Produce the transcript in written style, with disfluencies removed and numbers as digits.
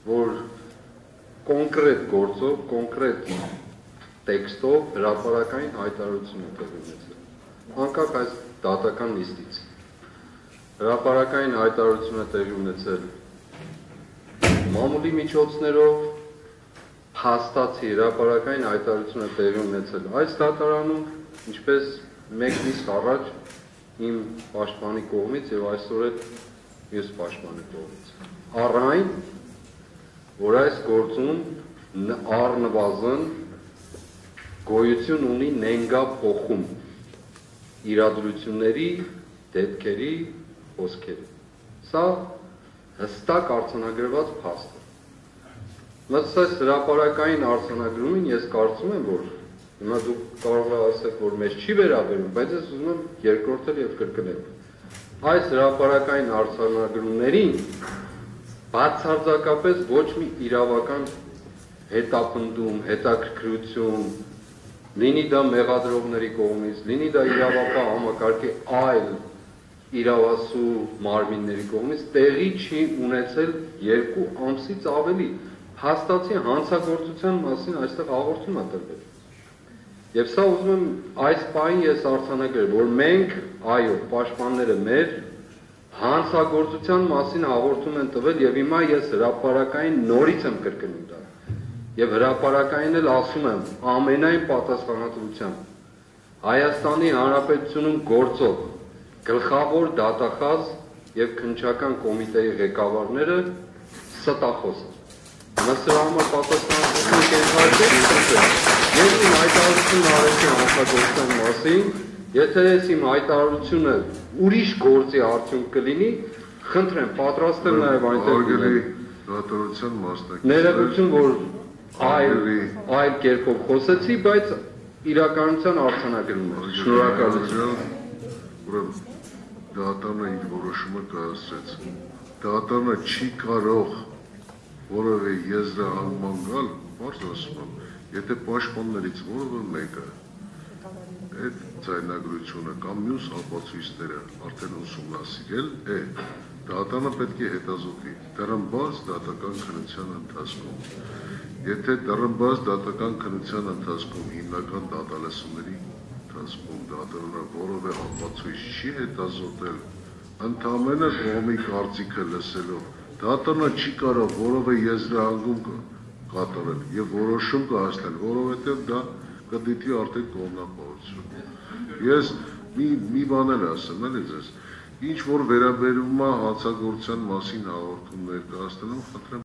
որ կոնկրետ գործով, կոնկրետ տեքստով հրապարակային հայտարարություն է տեղի ունեցել։ Անկախ այս դատական նիստից։ Հրապարակային հայտարարություն է տեղի ունեցել մամուլի միջոցներով, փաստացի հրապարակային հայտարարություն է տեղի ունեցել այս դատարանում, ինչպես մեկ նիստ առաջ իմ պաշտպանի կողմից եւ այսօր էլ մյուս պաշտպանի կողմից։ Առ այն, որ այս գործում առնվազն գոյություն ունի նենգա փոխում իրադրությունների, դեպքերի, խոսքերի։ Սա հստակ արձանագրված փաստ է։ Մսս այս հրապարակային արձանագրումին ես կարծում եմ, որ հիմա դուք կարող եք ասել, որ մեզ չի վերաբերում, բայց ես ուզում եմ երկրորդել եւ կրկնել։ Այս հրապարակային արձանագրումներին բացարձակապես ոչ մի իրավական հետապնդում, հետաքրքրություն, լինի դա մեղադրողների կողմից, լինի դա իրավապահ համակարգի այլ իրավասու մարմինների կողմից տեղի չի ունեցել 2 ամսից ավելի, հաստատի հանցագործության մասին այստեղ հաղորդում է տրվել։ Եվ սա ուզում եմ այս պահին ես արձանագրել, որ մենք, այո, պաշտպանները մեր հանցագործության մասին հաղորդում են տվել եւ հիմա ես հրապարակային նորից եմ կրկնում դա։ Եվ հրապարակային էլ ասում եմ ամենայն պատասխանատվությամբ Հայաստանի Հանրապետությունում գործող գլխավոր դատախազ եւ քննչական կոմիտեի ղեկավարները ստախոս են։ Սրա համար պատասխանատվություն կենթարկել ես իմ հայտարարությունն արեցի հանցագործության մասին, եթե ես իմ հայտարարությունը ուրիշ գործի արդյունք կլինի, խնդրեմ, պատրաստ եմ նաև այնտեղ դատորության մասնակից։ Ներողություն, որ այլ կերպով խոսեցի, բայց իրականության արձանագրում է։ Շնորհակալություն։ Ուրեմն դատարանը իր որոշումը կայացրեց։ Դատարանը չի կարող որևէ եզրահանգման գալ, բարձ ասում եմ, եթե պաշտպաններից որևէ մեկը այդ ձայնագրությունը կամ մյուս ապացույցները արդեն ուսումնասիրել է, դատարանը պետք է հետազոտի դռնբաց դատական քննության ընթացքում։ Եթե դռնբաց դատական քննության ընթացքում հիմնական դատալսումների ընթացքում դատարանը որևէ ապացույց չի հետազոտել, ընդամենը կողմի կարծիքը լսելով, դատարանը չի կարող որևէ եզրահանգում կատարել եւ որոշում կայացնել, որովհետեւ դա կդիտի արդեն կողմնապահություն։ Ես մի բան էլ ասեմ, էլի ձեզ, ինչ որ վերաբերում է հանցագործության մասին հաղորդումներ կայացնելու, խնդրեմ